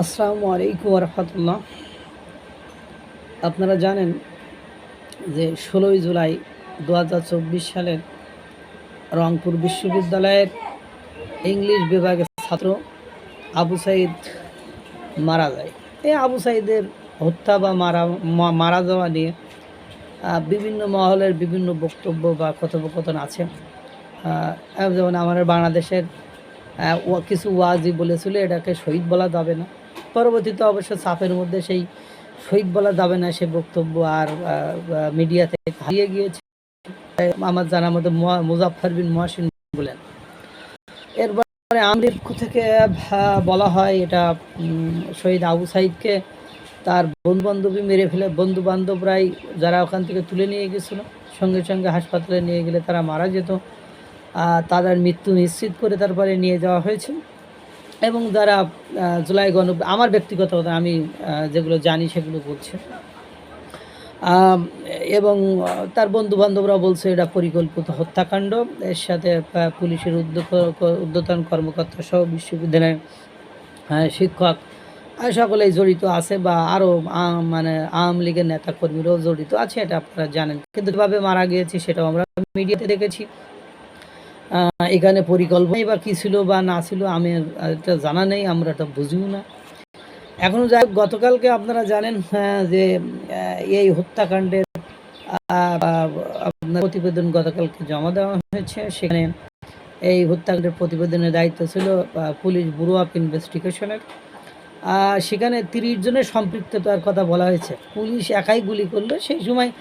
আসসালামু আলাইকুম রহমতুল্লাহ। আপনারা জানেন যে 16ই জুলাই 2024 সালের রংপুর বিশ্ববিদ্যালয়ের ইংলিশ বিভাগের ছাত্র আবু সাইদ মারা যায়। এই আবু সাইদের হত্যা বা মারা যাওয়া নিয়ে বিভিন্ন মহলের বিভিন্ন বক্তব্য বা কথোপকথন আছে। যেমন আমাদের বাংলাদেশের কিছু ওয়াজি বলেছিল এটাকে শহীদ বলা যাবে না। পরবর্তীতে অবশ্য চাপের মধ্যে সেই শহীদ বলা যাবে না সে বক্তব্য আর মিডিয়া থেকে হারিয়ে গিয়েছে। আমার জানার মধ্যে মুজাফফর বিন মহসিন বলেন। এরপরে আমরির থেকে বলা হয় এটা শহীদ আবু সাইদকে তার বন্ধু বান্ধবী মেরে ফেলে, বন্ধু বান্ধবরাই যারা ওখান থেকে তুলে নিয়ে গেছিল সঙ্গে সঙ্গে হাসপাতালে নিয়ে গেলে তারা মারা যেত, তাদের মৃত্যু নিশ্চিত করে তারপরে নিয়ে যাওয়া হয়েছে। এবং যারা জুলাই আমার ব্যক্তিগত কথা, আমি যেগুলো জানি সেগুলো বলছে, এবং তার বন্ধুবান্ধবরা বলছে এটা পরিকল্পিত হত্যাকাণ্ড। এর সাথে পুলিশের ঊর্ধ্বতন কর্মকর্তা সহ বিশ্ববিদ্যালয়ের শিক্ষক সকলেই জড়িত আছে, বা আরও মানে আওয়ামী লীগের নেতাকর্মীরাও জড়িত আছে, এটা আপনারা জানেন। কিন্তু কীভাবে মারা গিয়েছে সেটাও আমরা মিডিয়াতে দেখেছি। এখানে পরিকল্পনাই বা কী ছিল বা না ছিল আমি এটা জানা নেই, আমরা এটা বুঝিও না এখনও। যাই গতকালকে আপনারা জানেন যে এই হত্যাকাণ্ডের আপনার প্রতিবেদন গতকালকে জমা দেওয়া হয়েছে। সেখানে এই হত্যাকাণ্ডের প্রতিবেদনের দায়িত্ব ছিল পুলিশ ব্যুরো অফ ইনভেস্টিগেশনের। সেখানে 30 জনের সম্পৃক্ততার কথা বলা হয়েছে। পুলিশ একাই গুলি করলো, সেই সময়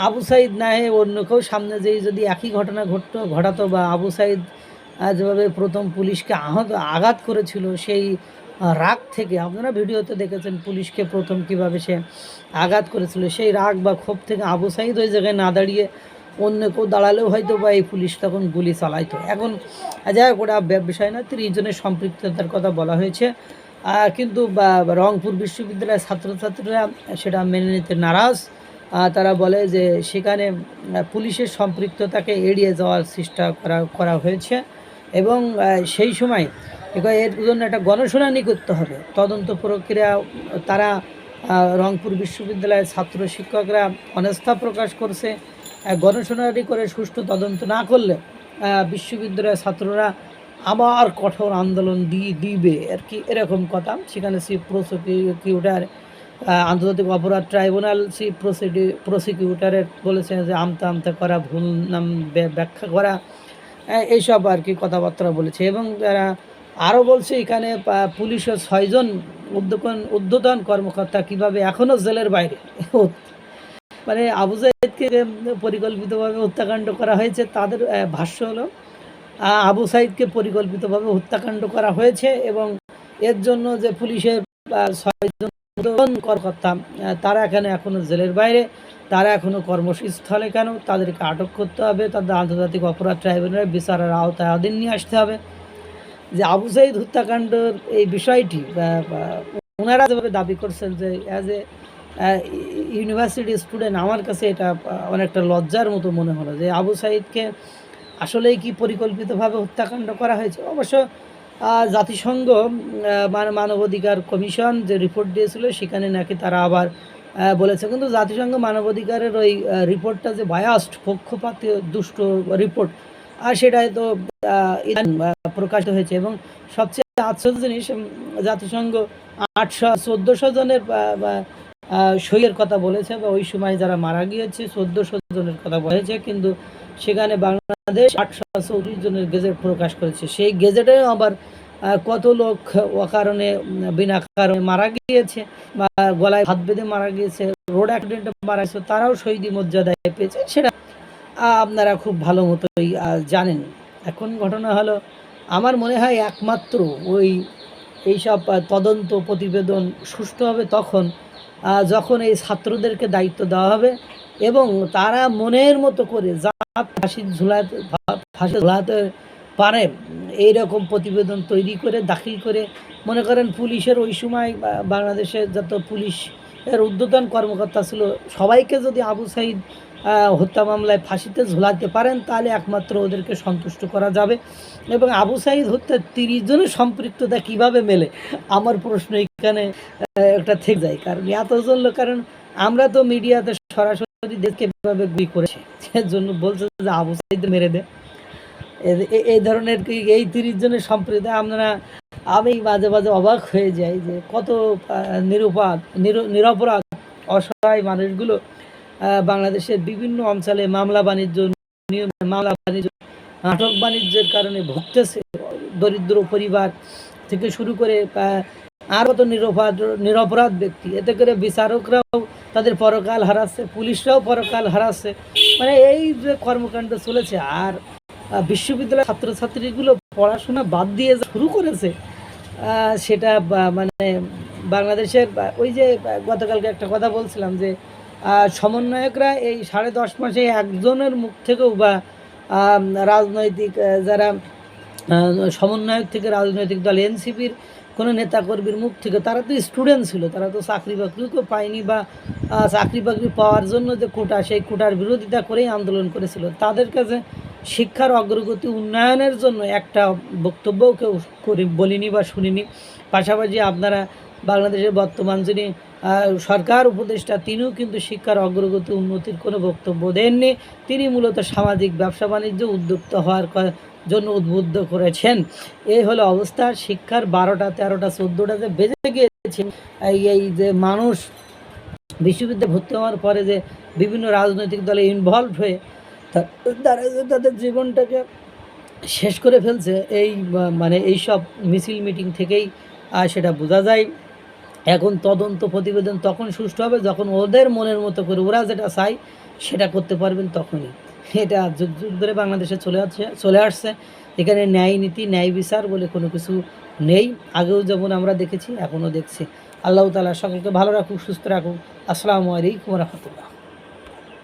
আবু সাইদ না হয়ে অন্য কেউ সামনে যেই যদি একই ঘটনা ঘটাতো, বা আবু সাইদ যেভাবে প্রথম পুলিশকে আঘাত করেছিল সেই রাগ থেকে, আপনারা ভিডিওতে দেখেছেন পুলিশকে প্রথম কিভাবে সে আঘাত করেছিল, সেই রাগ বা ক্ষোভ থেকে আবু সাইদ ওই জায়গায় না দাঁড়িয়ে অন্য কেউ দাঁড়ালেও হয়তো বা এই পুলিশ তখন গুলি চালাইতো। এখন যাই হোক, ওটা বিষয় না। 30 জনের সম্পৃক্ততার কথা বলা হয়েছে, কিন্তু রংপুর বিশ্ববিদ্যালয়ের ছাত্রছাত্রীরা সেটা মেনে নিতে নারাজ। তারা বলে যে সেখানে পুলিশের সম্পৃক্ততাকে এড়িয়ে যাওয়ার চেষ্টা করা হয়েছে, এবং সেই সময় এর জন্য একটা গণশুনানি করতে হবে, তদন্ত প্রক্রিয়া। তারা রংপুর বিশ্ববিদ্যালয়ের ছাত্র শিক্ষকরা অনাস্থা প্রকাশ করছে। গণশুনানি করে সুষ্ঠু তদন্ত না করলে বিশ্ববিদ্যালয়ের ছাত্ররা আবার কঠোর আন্দোলন দিবে আর কি, এরকম কথা। সেখানে চিফ প্রসিকিউটার, আন্তর্জাতিক অপরাধ ট্রাইব্যুনাল চিফ প্রসিকিউটারের বলেছেন যে আমতা করা, ভুল নাম ব্যাখ্যা করা, এইসব আর কি কথাবার্তা বলেছে। এবং তারা আরও বলছে এখানে পুলিশের 6 জন ঊর্ধ্বতন কর্মকর্তা কিভাবে এখনও জেলের বাইরে। মানে আবু সাইদকে পরিকল্পিতভাবে হত্যাকাণ্ড করা হয়েছে, তাদের ভাষ্য হলো আবু সাইদকে পরিকল্পিতভাবে হত্যাকাণ্ড করা হয়েছে, এবং এর জন্য যে পুলিশের 6 জন কর্মকর্তা তারা এখনও জেলের বাইরে, তারা এখনও কর্মস্থলে কেন, তাদেরকে আটক করতে হবে, তাদের আন্তর্জাতিক অপরাধ ট্রাইব্যুনালের বিচারের আওতায় আদিন নিয়ে আসতে হবে। যে আবু সাইদ হত্যাকাণ্ডের এই বিষয়টি ওনারা যেভাবে দাবি করছেন যে অ্যাজ এ ইউনিভার্সিটি স্টুডেন্ট, আমার কাছে এটা অনেকটা লজ্জার মতো মনে হলো যে আবু সাইদকে আসলেই কি পরিকল্পিতভাবে হত্যাকাণ্ড করা হয়েছে। অবশ্য জাতিসংঘ মানবাধিকার কমিশন যে রিপোর্ট দিয়েছিল সেখানে নাকি তারা আবার বলেছে, কিন্তু জাতিসংঘ মানবাধিকারের ওই রিপোর্টটা যে বায়াসড, পক্ষপাতী, দুষ্ট রিপোর্ট, আর সেটাই তো প্রকাশিত হয়েছে। এবং সবচেয়ে আশ্চর্য জিনিস, জাতিসংঘ 1400 জনের শহীদের কথা বলেছে, বা ওই সময় যারা মারা গিয়েছে 1400 জনের কথা বলেছে, কিন্তু সেখানে বাংলাদেশ 834 জনের গেজেট প্রকাশ করেছে। সেই গেজেটে আবার কত লোক অকারণে বিনা কারণে মারা গিয়েছে, বা গলায় হাত বেঁধে মারা গিয়েছে, রোড অ্যাক্সিডেন্টে মারা গেছে, তারাও শহীদি মর্যাদায় পেয়েছে, সেটা আপনারা খুব ভালো মতোই জানেন। এখন ঘটনা হলো, আমার মনে হয় একমাত্র এইসব তদন্ত প্রতিবেদন সুষ্ঠু হবে তখন যখন এই ছাত্রদেরকে দায়িত্ব দেওয়া হবে, এবং তারা মনের মতো করে ফাঁসি ঝুলাতে পারে এইরকম প্রতিবেদন তৈরি করে দাখিল করে। মনে করেন পুলিশের ওই সময় বাংলাদেশের যত পুলিশের ঊর্ধ্বতন কর্মকর্তা ছিল সবাইকে যদি আবু সাইদ হত্যা মামলায় ফাঁসিতে ঝুলাতে পারেন, তাহলে একমাত্র ওদেরকে সন্তুষ্ট করা যাবে। এবং আবু সাইদ হত্যা 30 জনের সম্পৃক্ততা কিভাবে মেলে, আমার প্রশ্ন মাঝখানে একটা থেকে যায়, কারণ এতজন লোক, কারণ আমরা তো মিডিয়াতে সরাসরি দেশকে এভাবে গুলি করেছি, এর জন্য বলছে যে আবু সাইদ মেরে দে, এই ধরনের এই 30 জনের সম্প্রদায় আমরা, আমি মাঝে মাঝে অবাক হয়ে যাই যে কত নিরপরাধ অসহায় মানুষগুলো বাংলাদেশের বিভিন্ন অঞ্চলে মামলা বাণিজ্য নাটক বাণিজ্যের কারণে ভুগতেছে। দরিদ্র পরিবার থেকে শুরু করে আরও তো নিরপরাধ ব্যক্তি, এতে করে বিচারকরাও তাদের পরকাল হারাচ্ছে, পুলিশরাও পরকাল হারাচ্ছে। মানে এই যে কর্মকাণ্ড চলেছে, আর বিশ্ববিদ্যালয়ের ছাত্রছাত্রীগুলো পড়াশোনা বাদ দিয়ে শুরু করেছে, সেটা মানে বাংলাদেশের ওই যে গতকালকে একটা কথা বলছিলাম যে সমন্বয়করা এই 10.5 মাসে একজনের মুখ থেকেও বা রাজনৈতিক যারা সমন্বয়ক থেকে রাজনৈতিক দল এনসিপির কোনো নেতাকর্মীর মুখ থেকে, তারা তো স্টুডেন্ট ছিল, তারা তো চাকরি বাকরিও পায়নি, বা চাকরি বাকরি পাওয়ার জন্য যে কোটা, সেই কোটার বিরোধিতা করেই আন্দোলন করেছিল। তাদের কাছে শিক্ষার অগ্রগতি উন্নয়নের জন্য একটা বক্তব্যও কেউ বলিনি বা শুনিনি। পাশাপাশি আপনারা বাংলাদেশের বর্তমান যিনি সরকার উপদেষ্টা, তিনিও কিন্তু শিক্ষার অগ্রগতি উন্নতির কোনো বক্তব্য দেননি। তিনি মূলত সামাজিক ব্যবসা বাণিজ্য উদ্যোক্তা হওয়ার জন্য উদ্বুদ্ধ করেছেন। এই হলো অবস্থা। শিক্ষার 12টা 13টা 14টা যে বেজে গিয়েছে, এই যে মানুষ বিশ্ববিদ্যালয়ে ভর্তি হওয়ার পরে যে বিভিন্ন রাজনৈতিক দলে ইনভলভ হয়ে তারা তাদের জীবনটাকে শেষ করে ফেলছে, এই মানে এইসব মিছিল মিটিং থেকেই সেটা বোঝা যায়। এখন তদন্ত প্রতিবেদন তখন সুষ্ঠু হবে যখন ওদের মনের মতো করে ওরা যেটা চায় সেটা করতে পারবেন তখনই। এটা যুগ যুগ ধরে বাংলাদেশে চলে আসছে। এখানে ন্যায় নীতি, ন্যায় বিচার বলে কোনো কিছু নেই। আগেও যেমন আমরা দেখেছি, এখনও দেখছি। আল্লাহ তাআলা সকলকে ভালো রাখুক, সুস্থ রাখুক। আসসালামু আলাইকুম ওয়া রাহমাতুল্লাহ।